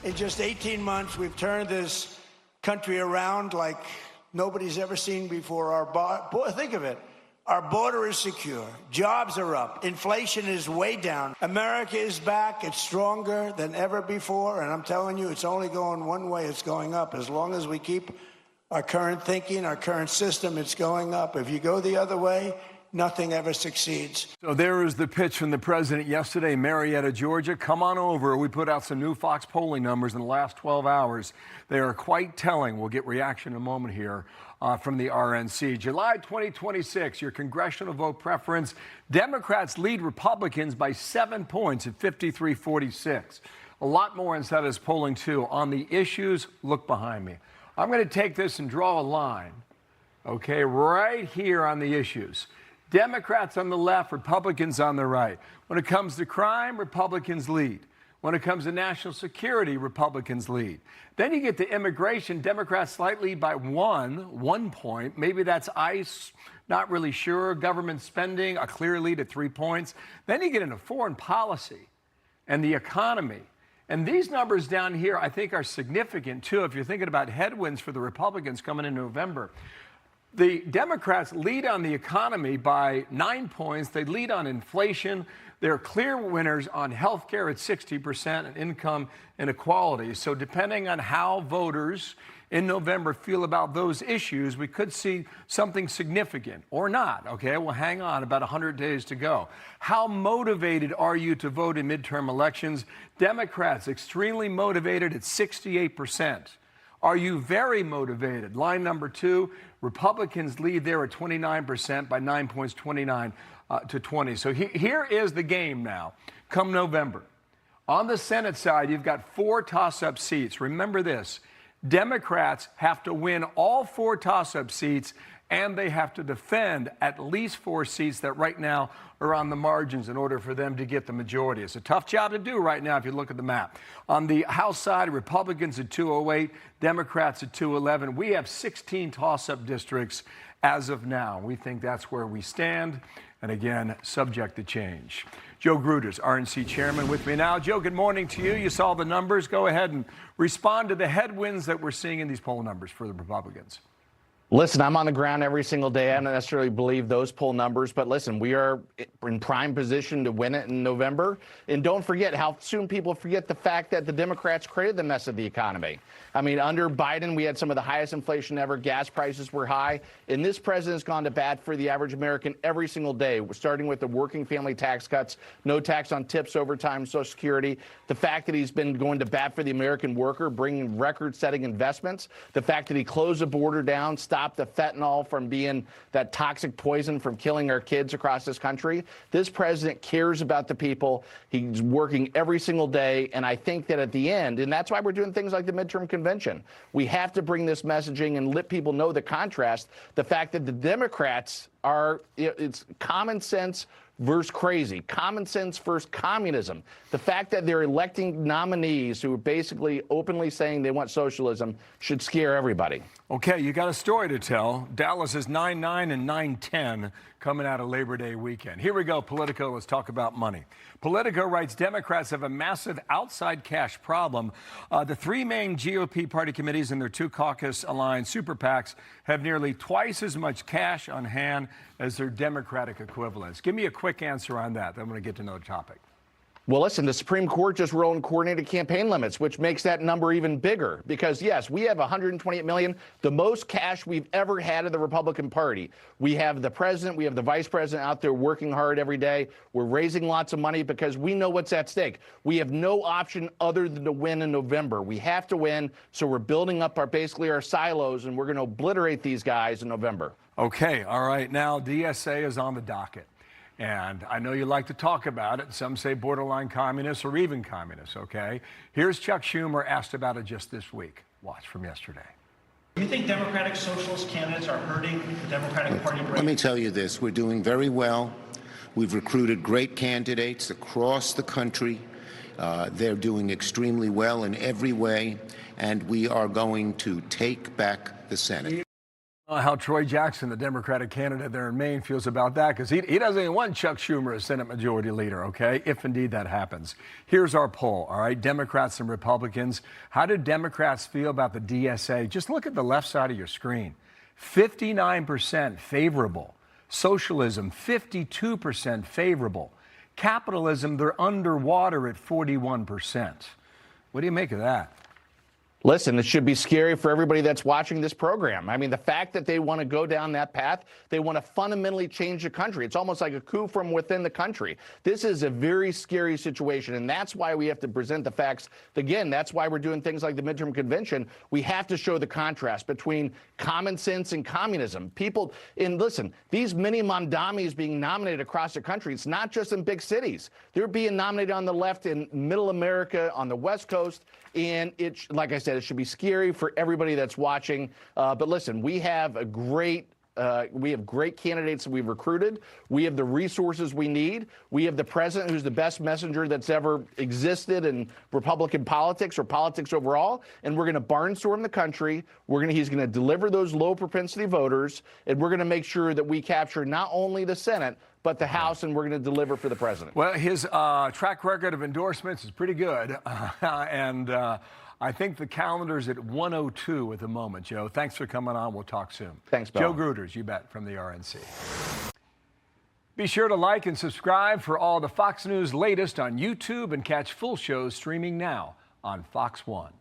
In just 18 months, we've turned this country around like nobody's ever seen before. Think of it. Our border is secure. Jobs are up. Inflation is way down. America is back. It's stronger than ever before. And I'm telling you, it's only going one way. It's going up. As long as we keep our current thinking, our current system, it's going up. If you go the other way, nothing ever succeeds. So there is the pitch from the president yesterday, Marietta, Georgia. Come on over. We put out some new Fox polling numbers in the last 12 hours. They are quite telling. We'll get reaction in a moment here from the RNC. July 2026, your congressional vote preference. Democrats lead Republicans by 7 points at 53-46. A lot more inside this polling, too. On the issues, look behind me. I'm going to take this and draw a line, okay, right here on the issues. Democrats on the left, Republicans on the right. When it comes to crime, Republicans lead. When it comes to national security, Republicans lead. Then you get to immigration, Democrats slightly by 1 point. Maybe that's ICE, not really sure. Government spending, a clear lead at 3 points. Then you get into foreign policy and the economy. And these numbers down here, I think, are significant, too, if you're thinking about headwinds for the Republicans coming in November. The Democrats lead on the economy by 9 points. They lead on inflation. They're clear winners on health care at 60% and income inequality. So depending on how voters in November feel about those issues, we could see something significant or not. Okay, well, hang on, about 100 days to go. How motivated are you to vote in midterm elections? Democrats extremely motivated at 68%. Are you very motivated? Line number 2, Republicans lead there at 29% by 9 points, 29 to 20. So here is the game now, come November. On the Senate side, you've got 4 toss-up seats. Remember this, Democrats have to win all 4 toss-up seats, and they have to defend at least 4 seats that right now are on the margins in order for them to get the majority. It's a tough job to do right now if you look at the map. On the House side, Republicans at 208, Democrats at 211. We have 16 toss-up districts as of now. We think that's where we stand, and again, subject to change. Joe Gruters, RNC Chairman, with me now. Joe, good morning to you. You saw the numbers. Go ahead and respond to the headwinds that we're seeing in these poll numbers for the Republicans. Listen, I'm on the ground every single day. I don't necessarily believe those poll numbers, but listen, we are in prime position to win it in November. And don't forget how soon people forget the fact that the Democrats created the mess of the economy. I mean, under Biden, we had some of the highest inflation ever. Gas prices were high. And this president's gone to bat for the average American every single day, starting with the working family tax cuts, no tax on tips, overtime, Social Security, the fact that he's been going to bat for the American worker, bringing record-setting investments, the fact that he closed the border down, stop the fentanyl from being that toxic poison from killing our kids across this country. This president cares about the people. He's working every single day. And I think that at the end, and that's why we're doing things like the midterm convention, we have to bring this messaging and let people know the contrast, the fact that the Democrats are, it's common sense versus crazy, common sense versus communism. The fact that they're electing nominees who are basically openly saying they want socialism should scare everybody. Okay, you got a story to tell. Dallas is 9-9 and 9-10 coming out of Labor Day weekend. Here we go, Politico. Let's talk about money. Politico writes Democrats have a massive outside cash problem. The 3 main GOP party committees and their 2 caucus-aligned super PACs have nearly twice as much cash on hand as their Democratic equivalents. Give me a quick answer on that. Then I'm going to get to know the topic. Well, listen, the Supreme Court just ruled on coordinated campaign limits, which makes that number even bigger because, yes, we have $128 million, the most cash we've ever had in the Republican Party. We have the president, we have the vice president out there working hard every day. We're raising lots of money because we know what's at stake. We have no option other than to win in November. We have to win, so we're building up basically our silos, and we're going to obliterate these guys in November. Okay, all right. Now, DSA is on the docket. And I know you like to talk about it. Some say borderline communists or even communists, okay? Here's Chuck Schumer asked about it just this week. Watch from yesterday. Do you think Democratic Socialist candidates are hurting the Democratic Party? Let me tell you this. We're doing very well. We've recruited great candidates across the country. They're doing extremely well in every way. And we are going to take back the Senate. How Troy Jackson, the Democratic candidate there in Maine, feels about that, because he doesn't even want Chuck Schumer as Senate Majority Leader, okay, if indeed that happens. Here's our poll, all right, Democrats and Republicans. How do Democrats feel about the DSA? Just look at the left side of your screen. 59% favorable. Socialism, 52% favorable. Capitalism, they're underwater at 41%. What do you make of that? Listen, it should be scary for everybody that's watching this program. I mean, the fact that they want to go down that path, they want to fundamentally change the country. It's almost like a coup from within the country. This is a very scary situation, and that's why we have to present the facts. Again, that's why we're doing things like the midterm convention. We have to show the contrast between common sense and communism. People, and listen, these mini Mondamis being nominated across the country, it's not just in big cities. They're being nominated on the left in middle America, on the West Coast, and it, like I said, it should be scary for everybody that's watching. But listen, we have great candidates that we've recruited. We have the resources we need. We have the president who's the best messenger that's ever existed in Republican politics or politics overall. And we're going to barnstorm the country. He's going to deliver those low propensity voters, and we're going to make sure that we capture not only the Senate, but the House, and we're going to deliver for the president. Well, his track record of endorsements is pretty good, and I think the calendar's at 102 at the moment, Joe. Thanks for coming on. We'll talk soon. Thanks, Bill. Joe Gruters, you bet, from the RNC. Be sure to like and subscribe for all the Fox News latest on YouTube, and catch full shows streaming now on Fox One.